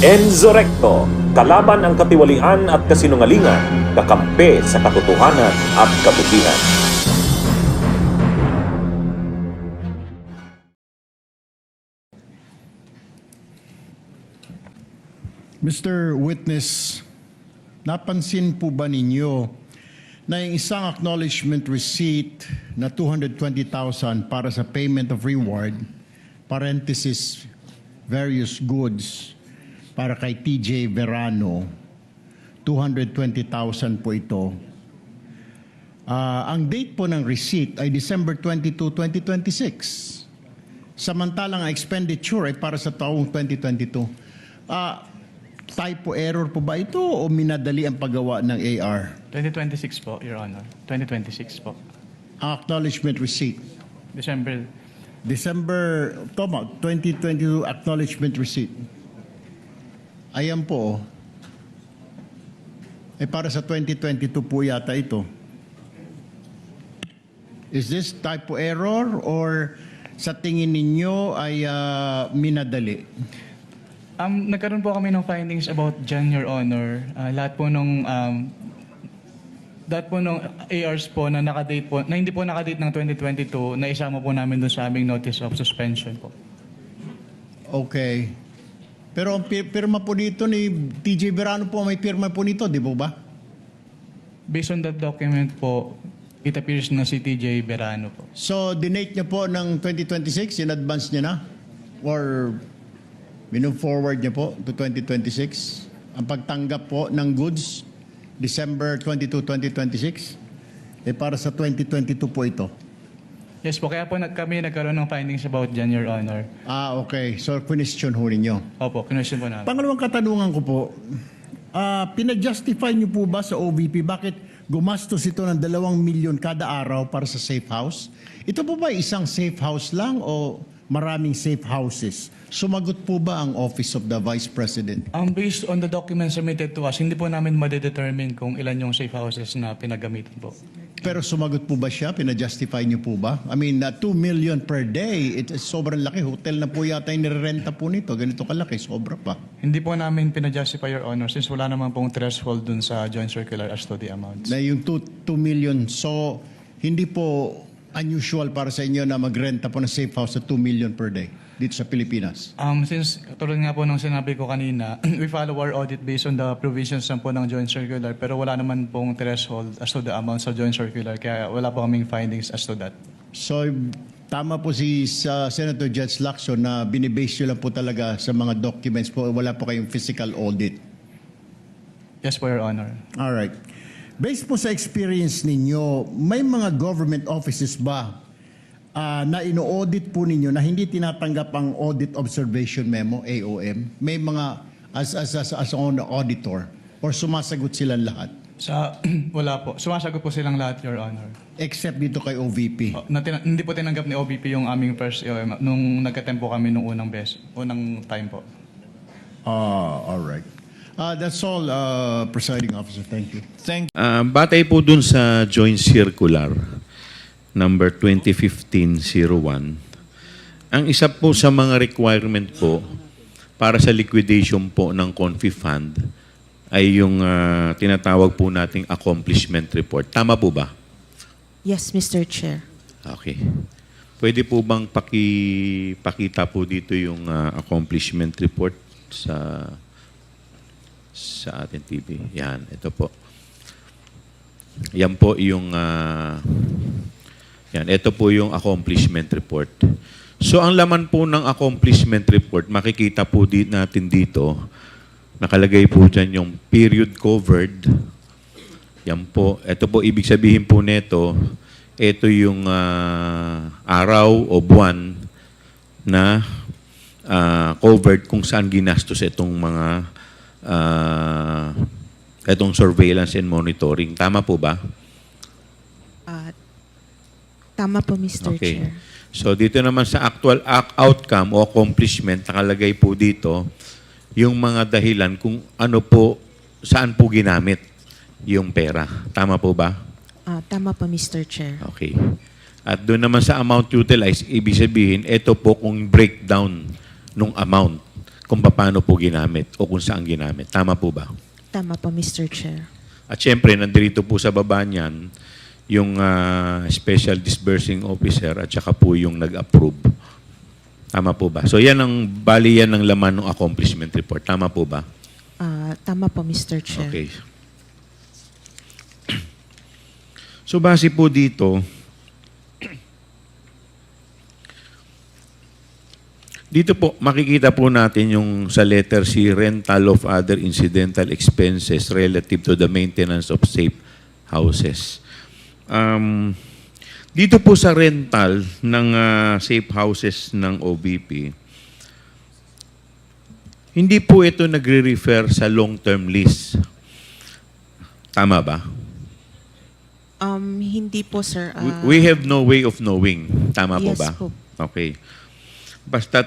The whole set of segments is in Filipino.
Enzo Recto, kalaban ang katiwalian at kasinungalingan, kakampi sa katotohanan at kabutihan. Mr. Witness, napansin po ba ninyo na yung isang acknowledgement receipt na 220,000 para sa payment of reward, parenthesis, various goods, para kay TJ Verano, 220,000 po ito. Ang date po ng receipt ay December 22, 2026. Samantalang ang expenditure ay para sa taong 2022. Typo error po ba ito o minadali ang paggawa ng AR? 2026 po, Your Honor. 2026 po. Ang acknowledgement receipt. December. Tama, 2022 acknowledgement receipt. Ayan po. Para sa 2022 po yata ito. Is this typo error or sa tingin ninyo ay minadali? Nagkaroon po kami ng findings about dyan, Your Honor. Lahat po nung ARs po na nakadate po, na hindi po nakadate ng 2022, na isama po namin doon sa aming notice of suspension po. Okay. Pero ang pirma po dito ni TJ Verano po, may pirma po nito, di ba ba? Based on that document po, it appears na si TJ Verano po. So, dinate niya po ng 2026, in advance niya na? Or minove forward niya po to 2026? Ang pagtanggap po ng goods, December 22, 2026? Para sa 2022 po ito. Yes po, kaya po kami nagkaroon ng findings about dyan, Your Honor. Okay. So, question ho ninyo. Opo, kinwestiyon po namin. Pangalawang katanungan ko po, pinajustify niyo po ba sa OVP bakit gumastos ito ng 2 milyon kada araw para sa safe house? Ito po ba isang safe house lang o maraming safe houses? Sumagot po ba ang Office of the Vice President? Based on the documents submitted to us, hindi po namin madedetermine kung ilan yung safe houses na pinagamitan po. Pero sumagot po ba siya? Pinajustify niyo po ba? I mean, 2 million per day, sobrang laki. Hotel na po yata yung nirerenta po nito. Ganito kalaki, sobra pa. Hindi po namin pinajustify, Your Honor, since wala naman pong threshold dun sa joint circular as to the amounts. Na yung 2 million, so hindi po unusual para sa inyo na magrenta po ng safe house sa 2 million per day dito sa Pilipinas? Since, tulad nga po nung sinabi ko kanina, we follow our audit based on the provisions po ng joint circular, pero wala naman pong threshold as to the amount sa joint circular, kaya wala po kaming findings as to that. So, tama po si Senator Judge Lacson na binibase nyo lang po talaga sa mga documents po, wala po kayong physical audit. Yes po, Your Honor. Alright. Based po sa experience ninyo, may mga government offices ba na ino-audit po ninyo na hindi tinatanggap ang Audit Observation Memo, AOM? May mga as on auditor or sumasagot silang lahat? Wala po. Sumasagot po silang lahat, Your Honor. Except dito kay OVP. Hindi po tinanggap ni OVP yung aming first AOM nung nagka-tempo kami nung unang time po. Alright. That's all, Presiding Officer. Thank you. Batay po dun sa Joint Circular number 2015-01, ang isa po sa mga requirement po para sa liquidation po ng Confi Fund ay yung tinatawag po nating accomplishment report. Tama po ba? Yes, Mr. Chair. Okay. Pwede po bang pakita po dito yung accomplishment report sa ating TV? Yan, ito po. Yan po yung ito po yung accomplishment report. So ang laman po ng accomplishment report, makikita po natin dito, nakalagay po dyan yung period covered. Yan po. Ito po, ibig sabihin po nito, ito yung araw o buwan na covered kung saan ginastos itong mga itong surveillance and monitoring. Tama po ba? Tama po, Mr. Okay. Chair. So dito naman sa actual outcome o accomplishment, nakalagay po dito yung mga dahilan kung ano po, saan po ginamit yung pera. Tama po ba? Tama po, Mr. Chair. Okay. At doon naman sa amount utilized, ibig sabihin, ito po kung breakdown nung amount. kung paano po ginamit o kung saan ginamit. Tama po ba? Tama po, Mr. Chair. At syempre, nandito po sa baba niyan, yung Special Disbursing Officer at saka po yung nag-approve. Tama po ba? So yan yan ang laman ng accomplishment report. Tama po ba? Tama po, Mr. Chair. Okay. So base po dito, dito po makikita po natin yung sa letter C, rental of other incidental expenses relative to the maintenance of safe houses. Dito po sa rental ng safe houses ng OBP, hindi po ito nagre-refer sa long-term lease. Tama ba? Hindi po, sir. We have no way of knowing. Tama po Yes ba? po. Okay. Basta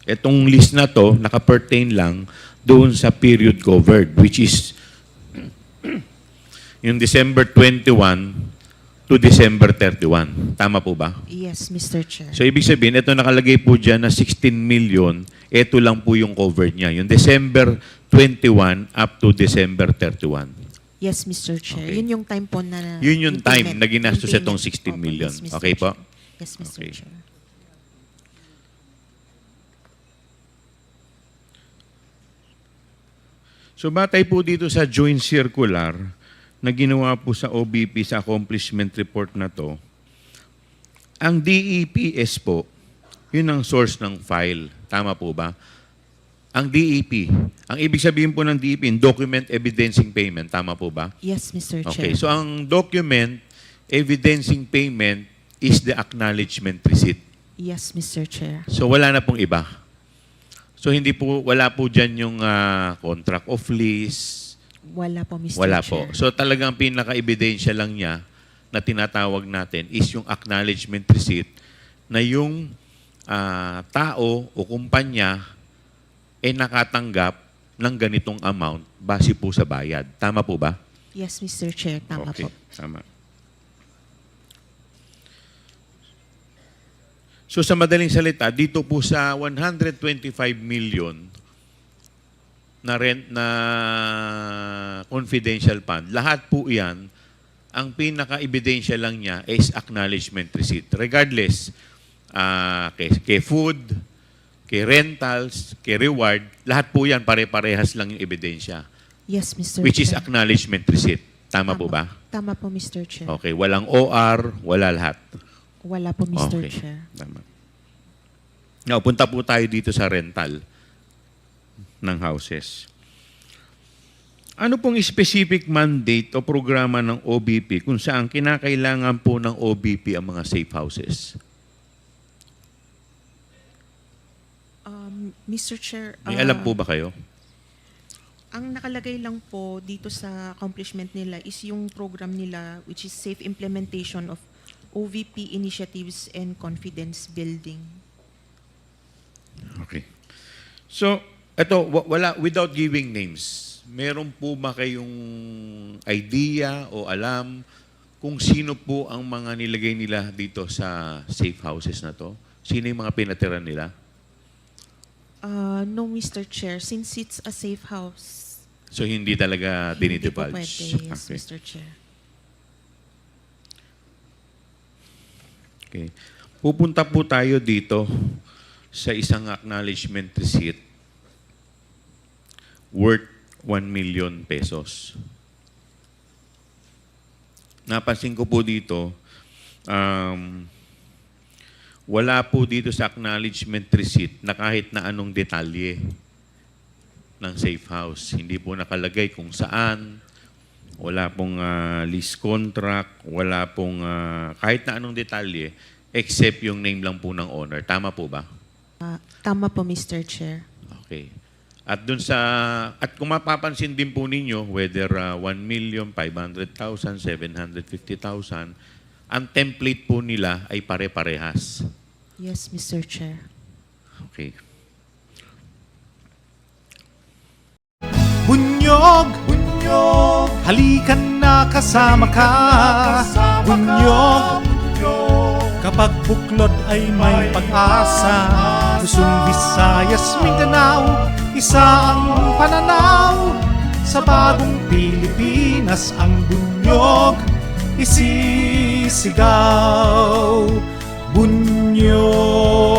itong list na to, naka-pertain lang doon sa period covered, which is yung December 21 to December 31. Tama po ba? Yes, Mr. Chair. So, ibig sabihin, ito nakalagay po dyan na 16 million, ito lang po yung covered niya. Yung December 21 up to December 31. Yes, Mr. Chair. Okay. Yun yung time po na... Yun yung time payment. na ginastos Yung itong payment. 16 Opo, million. yes, Mr. Okay po? Chair. Yes, Mr. Okay. Chair. So batay po dito sa joint circular na ginawa po sa OBP sa accomplishment report na to, ang DEPS po, yun ang source ng file. Tama po ba? Ang DEP, ang ibig sabihin po ng DEP, document evidencing payment. Tama po ba? Yes, Mr. Okay, Chair. so ang document evidencing payment is the acknowledgement receipt. Yes, Mr. Chair. So wala na pong iba. So wala po dyan yung contract of lease. Wala po, Mr. Wala Chair. po. So talagang pinaka-ebidensya lang niya na tinatawag natin is yung acknowledgement receipt na yung tao o kumpanya ay nakatanggap ng ganitong amount base po sa bayad. Tama po ba? Yes, Mr. Chair. Tama Okay, po. tama. So sa madaling salita, dito po sa 125 million na rent na confidential fund, lahat po yan, ang pinaka-ebidensya lang niya is acknowledgement receipt. Regardless, kay food, kay rentals, kay reward, lahat po yan pare-parehas lang yung ebidensya. Yes, Mr. Which is Chair. acknowledgement receipt. Tama po ba? Tama po, Mr. Chair. Okay, walang OR, wala lahat. Wala po, Mr. Okay. Chair. Tama. Now, punta po tayo dito sa rental ng houses. Ano pong specific mandate o programa ng OBP kung saan kinakailangan po ng OBP ang mga safe houses? Mr. Chair, May alam po ba kayo? ang nakalagay lang po dito sa accomplishment nila is yung program nila which is safe implementation of OVP initiatives and confidence building. Okay. So, ito, without giving names, meron po ba kayong idea o alam kung sino po ang mga nilagay nila dito sa safe houses na to? Sino yung mga pinatira nila? No, Mr. Chair, since it's a safe house, So, hindi talaga hindi po dinidivulge? pwede. Yes, Okay. Mr. Chair. Okay. Pupunta po tayo dito sa isang acknowledgement receipt worth 1 million pesos. Napansin ko po dito, wala po dito sa acknowledgement receipt na kahit na anong detalye ng safe house. Hindi po nakalagay kung saan, wala pong lease contract, wala pong kahit na anong detalye except yung name lang po ng owner. Tama po ba? Tama po, Mr. Chair. Okay. At dun sa kung mapapansin din po ninyo whether 1,500,000, 750,000, ang template po nila ay pare-parehas. Yes, Mr. Chair. Okay. Bunyog, bunyog, halikan na kasama ka. Bunyog, kapag buklod ay may pag-asa. Luzon, Visayas, Mindanao, isa ang pananaw. Sa bagong Pilipinas ang bunyog isisigaw. Bunyog